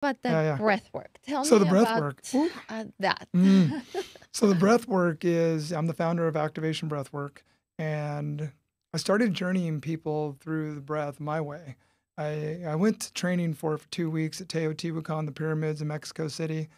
But the Yeah, yeah. breath work, tell So the me breath about work. Ooh. that. Mm. So the breath work is, I'm the founder of Activation Breathwork, and I started journeying people through the breath my way. I went to training for 2 weeks at Teotihuacan, the pyramids in Mexico City,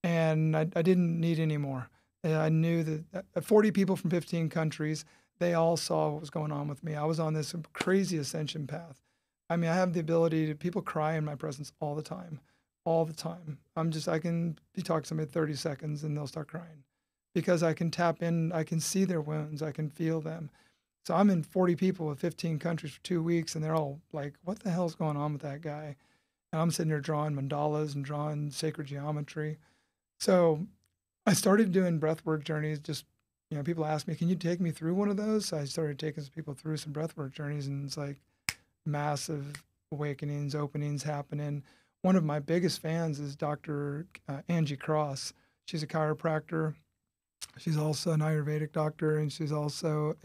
and I didn't need any more. I knew that 40 people from 15 countries, they all saw what was going on with me. I was on this crazy ascension path. I mean, I have the ability to, people cry in my presence all the time, all the time. I can be talking to somebody 30 seconds and they'll start crying because I can tap in, I can see their wounds, I can feel them. So I'm in 40 people with 15 countries for 2 weeks, and they're all like, what the hell's going on with that guy? And I'm sitting there drawing mandalas and drawing sacred geometry. So I started doing breathwork journeys. Just, people ask me, can you take me through one of those? So I started taking some people through some breathwork journeys, and it's like massive awakenings, openings happening. One of my biggest fans is Dr. Angie Cross. She's a chiropractor. She's also an Ayurvedic doctor, and she's also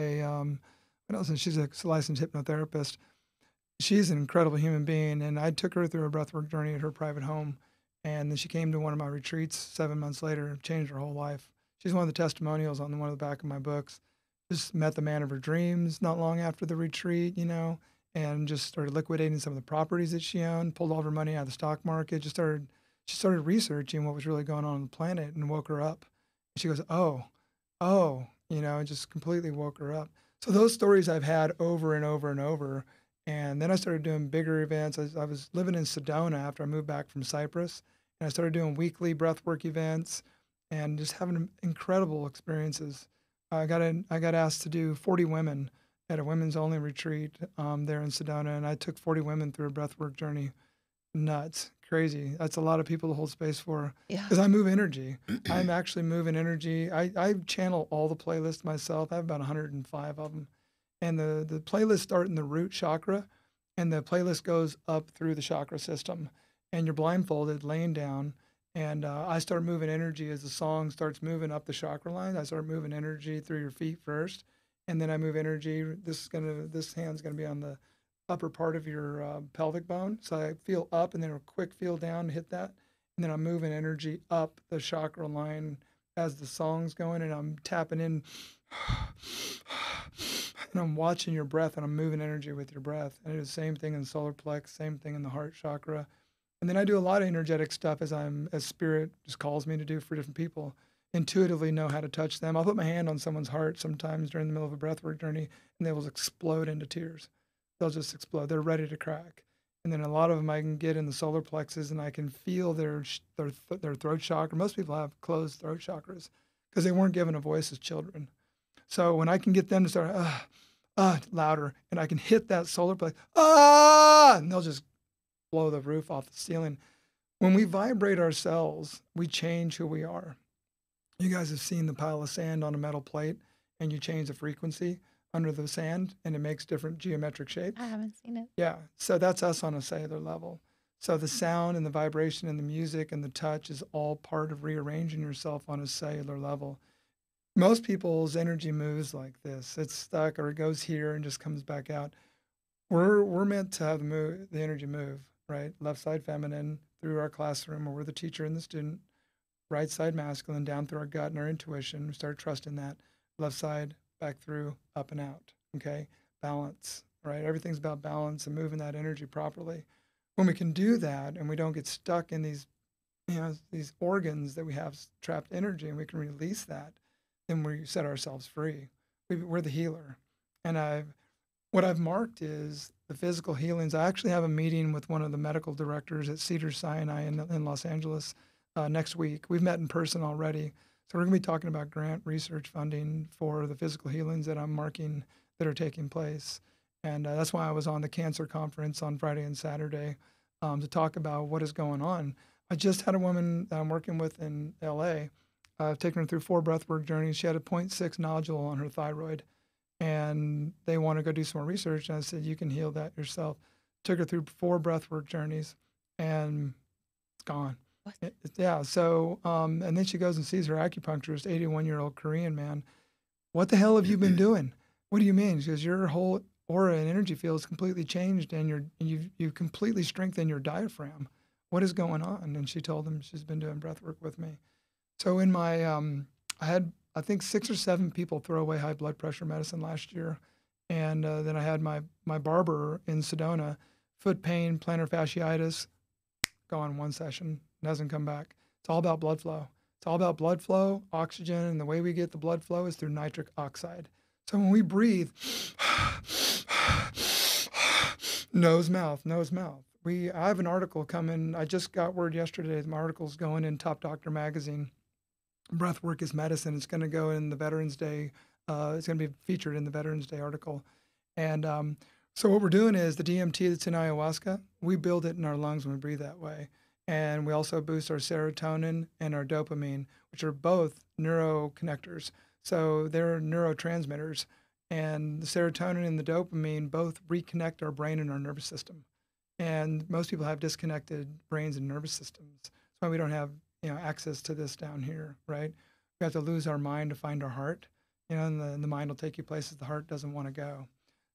what else? And she's a licensed hypnotherapist. She's an incredible human being, and I took her through a breathwork journey at her private home, and then she came to one of my retreats 7 months later, changed her whole life. She's one of the testimonials on one of the back of my books. Just met the man of her dreams not long after the retreat, and just started liquidating some of the properties that she owned, pulled all of her money out of the stock market, she started researching what was really going on the planet and woke her up. She goes, oh, it just completely woke her up. So those stories I've had over and over and over. And then I started doing bigger events. I was living in Sedona after I moved back from Cyprus, and I started doing weekly breathwork events and just having incredible experiences. I got asked to do 40 women at a women's only retreat there in Sedona, and I took 40 women through a breathwork journey. Nuts, crazy. That's a lot of people to hold space for Yeah. because I move energy. I'm actually moving energy. I channel all the playlists myself. I have about 105 of them. And the playlists start in the root chakra, and the playlist goes up through the chakra system. And you're blindfolded, laying down, and I start moving energy as the song starts moving up the chakra line. I start moving energy through your feet first, and then I move energy. This hand's gonna be on the upper part of your pelvic bone. So I feel up, and then a quick feel down, hit that, and then I'm moving energy up the chakra line as the song's going, and I'm tapping in. And I'm watching your breath, and I'm moving energy with your breath. And I do the same thing in the solar plex, same thing in the heart chakra. And then I do a lot of energetic stuff as spirit just calls me to do for different people. Intuitively know how to touch them. I'll put my hand on someone's heart sometimes during the middle of a breathwork journey, and they will explode into tears. They'll just explode. They're ready to crack. And then a lot of them I can get in the solar plexus, and I can feel their throat chakra. Most people have closed throat chakras because they weren't given a voice as children. So when I can get them to start louder, and I can hit that solar plex, and they'll just blow the roof off the ceiling. When we vibrate ourselves, we change who we are. You guys have seen the pile of sand on a metal plate, and you change the frequency under the sand, and it makes different geometric shapes. I haven't seen it. Yeah, so that's us on a cellular level. So the sound and the vibration and the music and the touch is all part of rearranging yourself on a cellular level. Most people's energy moves like this. It's stuck or it goes here and just comes back out. We're meant to have the energy move, right? Left side feminine through our classroom where we're the teacher and the student. Right side masculine down through our gut and our intuition. We start trusting that. Left side back through, up and out. Okay? Balance, right? Everything's about balance and moving that energy properly. When we can do that and we don't get stuck in these organs that we have trapped energy, and we can release that, then we set ourselves free. We're the healer. And what I've marked is the physical healings. I actually have a meeting with one of the medical directors at Cedars-Sinai in Los Angeles next week. We've met in person already. So we're going to be talking about grant research funding for the physical healings that I'm marking that are taking place. And that's why I was on the cancer conference on Friday and Saturday to talk about what is going on. I just had a woman that I'm working with in LA. I've taken her through 4 breathwork journeys. She had a 0.6 nodule on her thyroid, and they want to go do some more research. And I said, you can heal that yourself. Took her through 4 breathwork journeys, and it's gone. Yeah. So, and then she goes and sees her acupuncturist, 81-year-old Korean man. What the hell have you been doing? What do you mean? She goes, your whole aura and energy field is completely changed, and you've completely strengthened your diaphragm. what is going on? And she told him she's been doing breath work with me. So in my, I had, I think 6 or 7 people throw away high blood pressure medicine last year. And then I had my barber in Sedona, foot pain, plantar fasciitis, gone one session, doesn't come back. It's all about blood flow. It's all about blood flow, oxygen, and the way we get the blood flow is through nitric oxide. So when we breathe, nose, mouth, nose, mouth. I have an article coming. I just got word yesterday. My article's going in Top Doctor magazine. Breathwork is medicine. It's going to go in the Veterans Day. It's going to be featured in the Veterans Day article. And so what we're doing is the DMT that's in ayahuasca, we build it in our lungs when we breathe that way. And we also boost our serotonin and our dopamine, which are both neuroconnectors. So they're neurotransmitters. And the serotonin and the dopamine both reconnect our brain and our nervous system. And most people have disconnected brains and nervous systems. That's why we don't have access to this down here, right? We have to lose our mind to find our heart, and the mind will take you places the heart doesn't want to go.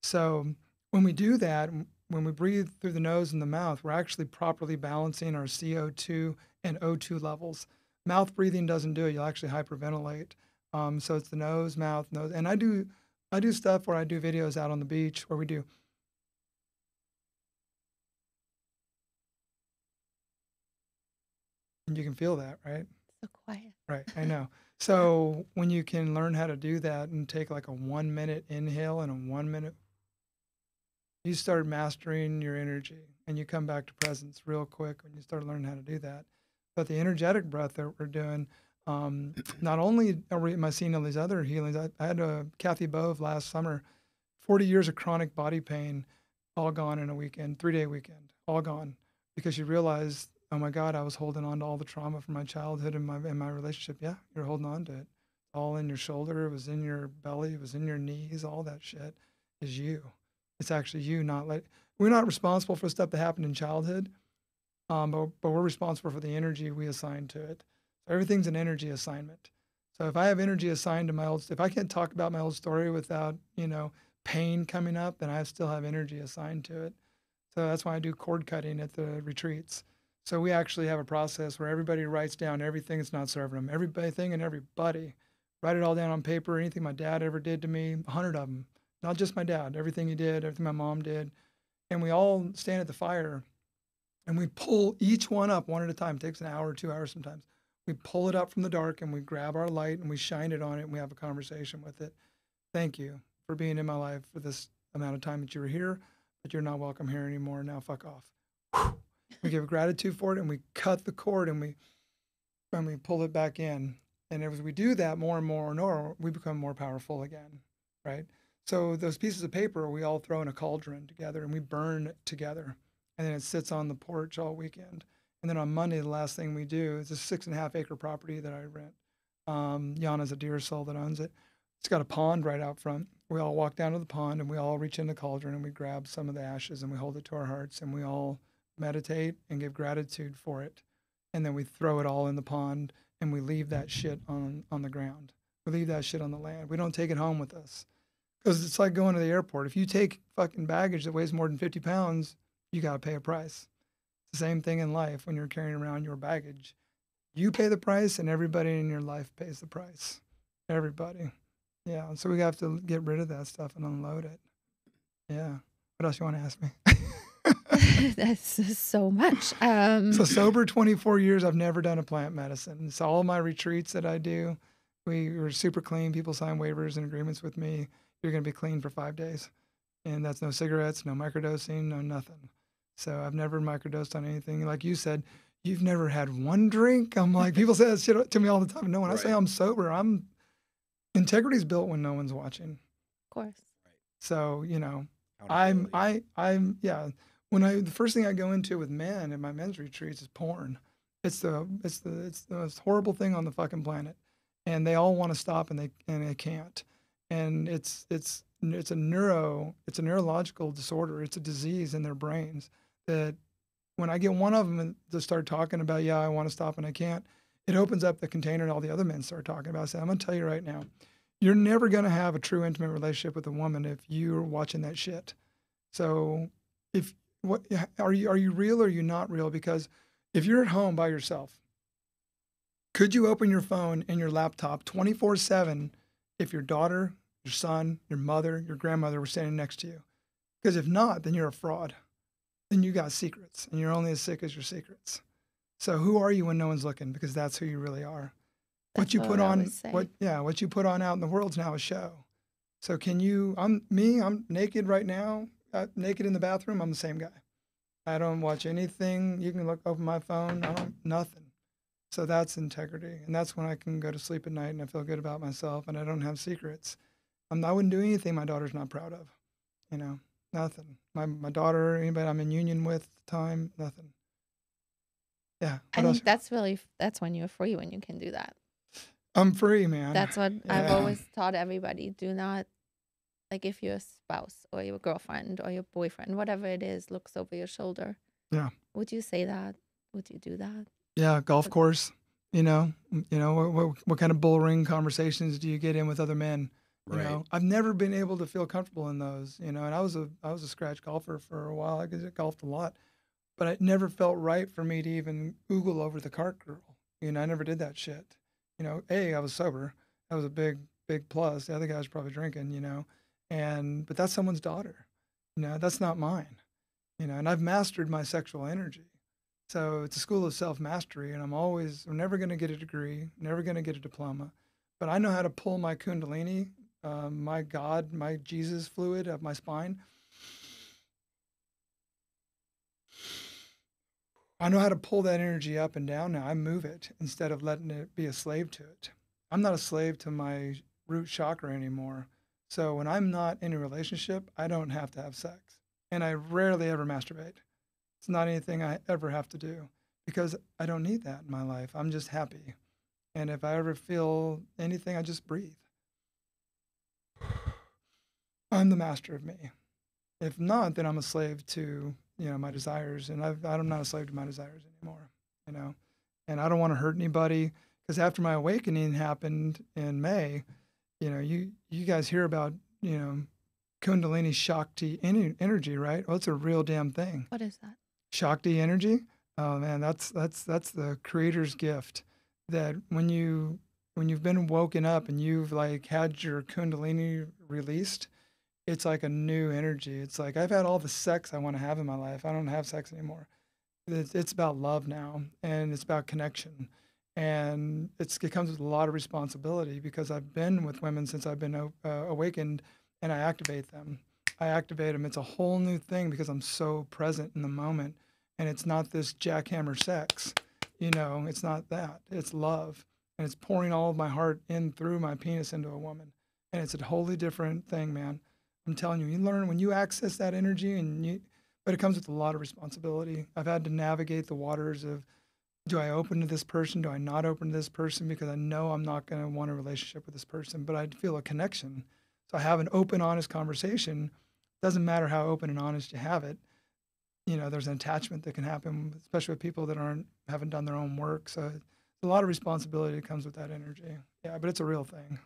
So when we do that, when we breathe through the nose and the mouth, we're actually properly balancing our CO2 and O2 levels. Mouth breathing doesn't do it. You'll actually hyperventilate. So it's the nose, mouth, nose. And I do stuff where I do videos out on the beach where we do. And you can feel that, right? So quiet. Right, I know. So when you can learn how to do that and take like a 1 minute inhale and a 1 minute, you start mastering your energy and you come back to presence real quick when you start learning how to do that. But the energetic breath that we're doing, not only am I seeing all these other healings, I had a Kathy Bove last summer, 40 years of chronic body pain, all gone in a weekend, 3-day weekend, all gone, because she realized, oh my God, I was holding on to all the trauma from my childhood and my relationship. Yeah, you're holding on to it. All in your shoulder, it was in your belly, it was in your knees, all that shit is you. It's actually you, we're not responsible for stuff that happened in childhood, but we're responsible for the energy we assign to it. So everything's an energy assignment. So if I have energy assigned to if I can't talk about my old story without, pain coming up, then I still have energy assigned to it. So that's why I do cord cutting at the retreats. So we actually have a process where everybody writes down everything that's not serving them, everything and everybody. Write it all down on paper, anything my dad ever did to me, 100 of them. Not just my dad, everything he did, everything my mom did. And we all stand at the fire and we pull each one up one at a time. It takes an hour or 2 hours sometimes. We pull it up from the dark and we grab our light and we shine it on it and we have a conversation with it. Thank you for being in my life for this amount of time that you were here, but you're not welcome here anymore. Now fuck off. Whew. We give gratitude for it and we cut the cord and we pull it back in. And as we do that more and more and more, we become more powerful again, right? So those pieces of paper, we all throw in a cauldron together and we burn it together. And then it sits on the porch all weekend. And then on Monday, the last thing we do is a 6.5 acre property that I rent. Yana's a deer soul that owns it. It's got a pond right out front. We all walk down to the pond and we all reach in the cauldron and we grab some of the ashes and we hold it to our hearts and we all meditate and give gratitude for it. And then we throw it all in the pond and we leave that shit on the ground. We leave that shit on the land. We don't take it home with us. Because it's like going to the airport. If you take fucking baggage that weighs more than 50 pounds, you got to pay a price. It's the same thing in life when you're carrying around your baggage. You pay the price and everybody in your life pays the price. Everybody. Yeah. So we have to get rid of that stuff and unload it. Yeah. What else you want to ask me? That's so much. So sober 24 years, I've never done a plant medicine. So all my retreats that I do, we were super clean. People sign waivers and agreements with me. You're going to be clean for 5 days. And that's no cigarettes, no microdosing, no nothing. So I've never microdosed on anything. Like you said, you've never had one drink? I'm like, people say that shit to me all the time. No, when I say I'm sober, integrity's built when no one's watching. Of course. So, the first thing I go into with men in my men's retreats is porn. It's the most horrible thing on the fucking planet. And they all want to stop and they can't. And it's a neurological disorder. It's a disease in their brains that when I get one of them to start talking about, yeah, I want to stop and I can't, it opens up the container and all the other men start talking about it. I say, I'm going to tell you right now, you're never going to have a true intimate relationship with a woman if you're watching that shit. So are you real or are you not real? Because If you're at home by yourself, could you open your phone and your laptop 24/7 if your daughter, your son, your mother, your grandmother were standing next to you? Because if not, then you're a fraud. Then you got secrets, and you're only as sick as your secrets. So who are you when no one's looking? Because that's who you really are. What That's you what put I on, always say. what you put on out in the world's now a show. So can you? I'm naked right now, naked in the bathroom. I'm the same guy. I don't watch anything. You can open my phone. I don't nothing. So that's integrity, and that's when I can go to sleep at night and I feel good about myself, and I don't have secrets. I wouldn't do anything my daughter's not proud of. Nothing. My daughter, anybody I'm in union with, at the time, nothing. Yeah. I What else? think that's when you're free, when you can do that. I'm free, man. That's what I've Yeah. always taught everybody. Do not, like, if your spouse or your girlfriend or your boyfriend, whatever it is, looks over your shoulder. Yeah. Would you say that? Would you do that? Yeah, golf course. What kind of bull ring conversations do you get in with other men? Right. I've never been able to feel comfortable in those. And I was a scratch golfer for a while. I golfed a lot, but it never felt right for me to even oogle over the cart girl. I never did that shit. I was sober. That was a big plus. The other guys probably drinking. But that's someone's daughter. That's not mine. And I've mastered my sexual energy. So it's a school of self-mastery, and I'm never going to get a degree, never going to get a diploma, but I know how to pull my kundalini, my God, my Jesus fluid up my spine. I know how to pull that energy up and down now. I move it instead of letting it be a slave to it. I'm not a slave to my root chakra anymore. So when I'm not in a relationship, I don't have to have sex, and I rarely ever masturbate. It's not anything I ever have to do because I don't need that in my life. I'm just happy. And if I ever feel anything, I just breathe. I'm the master of me. If not, then I'm a slave to, my desires. And I'm not a slave to my desires anymore, And I don't want to hurt anybody because after my awakening happened in May, you guys hear about, Kundalini Shakti energy, right? Well, it's a real damn thing. What is that? Shakti energy, oh man, that's the creator's gift. That when you've been woken up and you've had your kundalini released, it's like a new energy. It's like I've had all the sex I want to have in my life. I don't have sex anymore. It's about love now, and it's about connection, and it comes with a lot of responsibility because I've been with women since I've been awakened, and I activate them. It's a whole new thing because I'm so present in the moment. And it's not this jackhammer sex, it's not that. It's love. And it's pouring all of my heart in through my penis into a woman. And it's a wholly different thing, man. I'm telling you, you learn when you access that energy but it comes with a lot of responsibility. I've had to navigate the waters of, do I open to this person? Do I not open to this person? Because I know I'm not going to want a relationship with this person, but I feel a connection. So I have an open, honest conversation. Doesn't matter how open and honest you have it. There's an attachment that can happen, especially with people that haven't done their own work. So it's a lot of responsibility that comes with that energy. Yeah, but it's a real thing.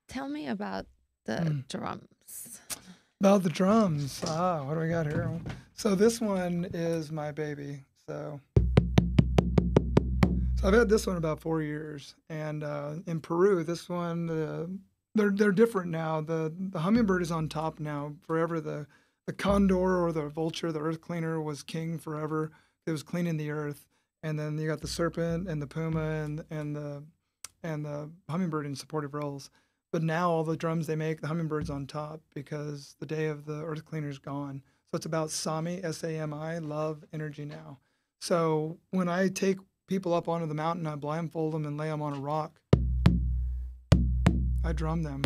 Tell me about the drums. About the drums. What do we got here? So this one is my baby. So I've had this one about 4 years. And in Peru, this one, they're different now. The hummingbird is on top now. Forever the condor or the vulture, the earth cleaner, was king forever. It was cleaning the earth. And then you got the serpent and the puma and the hummingbird in supportive roles. But now all the drums they make, the hummingbird's on top because the day of the earth cleaner's gone. So it's about Sami, S-A-M-I, love, energy now. So when I take people up onto the mountain, I blindfold them and lay them on a rock. I drum them.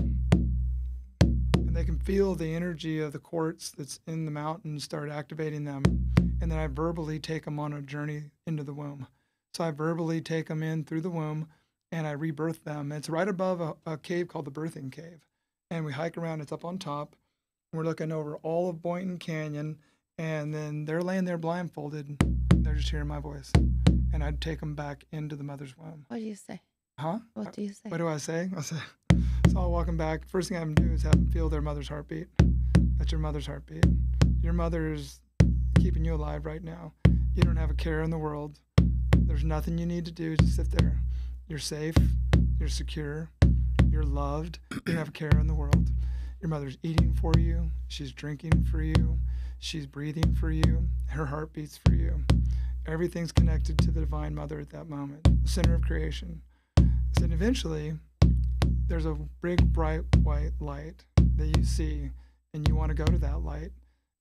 And they can feel the energy of the quartz that's in the mountain start activating them. And then I verbally take them on a journey into the womb. So I verbally take them in through the womb and I rebirth them. It's right above a cave called the Birthing Cave. And we hike around, it's up on top. We're looking over all of Boynton Canyon. And then they're laying there blindfolded. And they're just hearing my voice. And I'd take them back into the mother's womb. What do you say? Huh? What do you say? What do I say? I say, so I'll walk them back. First thing I have them do is have them feel their mother's heartbeat. That's your mother's heartbeat. Your mother is keeping you alive right now. You don't have a care in the world. There's nothing you need to do. Just sit there. You're safe. You're secure. You're loved. You don't have a care in the world. Your mother's eating for you. She's drinking for you. She's breathing for you. Her heart beats for you. Everything's connected to the Divine Mother at that moment, the center of creation. So eventually, there's a big, bright, white light that you see, and you want to go to that light.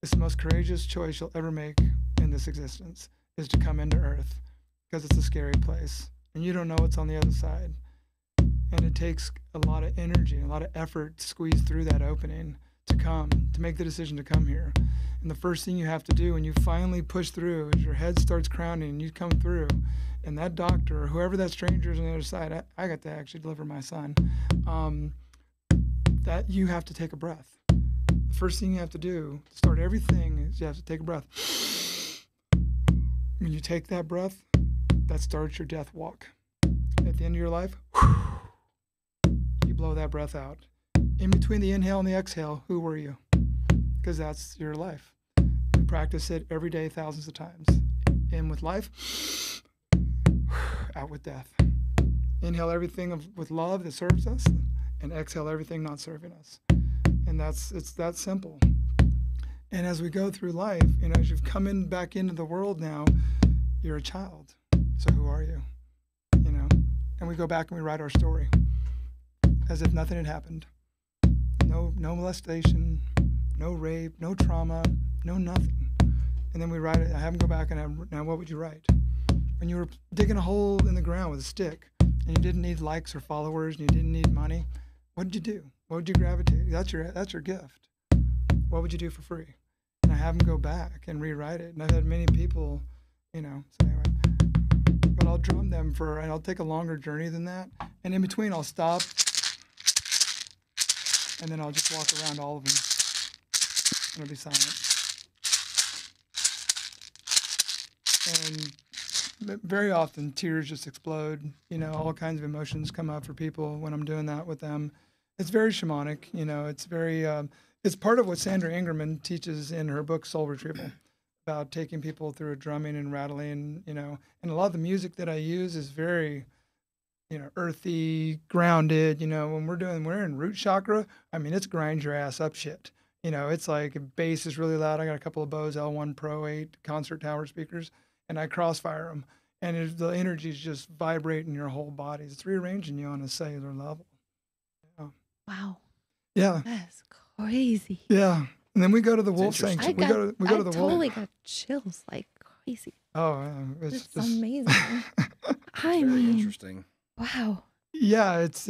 It's the most courageous choice you'll ever make in this existence, is to come into Earth, because it's a scary place, and you don't know what's on the other side. And it takes a lot of energy, a lot of effort to squeeze through that opening to make the decision to come here. And the first thing you have to do when you finally push through is your head starts crowning and you come through, and that doctor or whoever that stranger is on the other side, I got to actually deliver my son, that you have to take a breath. The first thing you have to do to start everything is you have to take a breath. When you take that breath, that starts your death walk. At the end of your life, you blow that breath out. In between the inhale and the exhale, who were you? Because that's your life. We practice it every day, thousands of times. In with life, out with death. Inhale everything with love that serves us, and exhale everything not serving us. And it's that simple. And as we go through life, as you've come back into the world now, you're a child. So who are you? And we go back and we write our story as if nothing had happened. No molestation, no rape, no trauma, no nothing. And then we write it. I have them go back and now what would you write? When you were digging a hole in the ground with a stick and you didn't need likes or followers and you didn't need money, what did you do? What would you gravitate? That's your gift. What would you do for free? And I have them go back and rewrite it. And I've had many people, so anyway. But I'll drum them and I'll take a longer journey than that. And in between, I'll stop. And then I'll just walk around all of them. And it'll be silent. And very often, tears just explode. All kinds of emotions come up for people when I'm doing that with them. It's very shamanic. It's very, it's part of what Sandra Ingerman teaches in her book, Soul Retrieval, about taking people through a drumming and rattling, and a lot of the music that I use is very, earthy, grounded. When we're in root chakra, it's grind your ass up shit. It's like bass is really loud. I got a couple of Bose L1 Pro 8 concert tower speakers, and I crossfire them. And the energy is just vibrating your whole body. It's rearranging you on a cellular level. Yeah. Wow. Yeah. That's crazy. Yeah. And then we go to the wolf sanctuary. We go to the wolf. I totally got chills like crazy. Oh, yeah. It's just amazing. Very interesting. Wow. Yeah, it's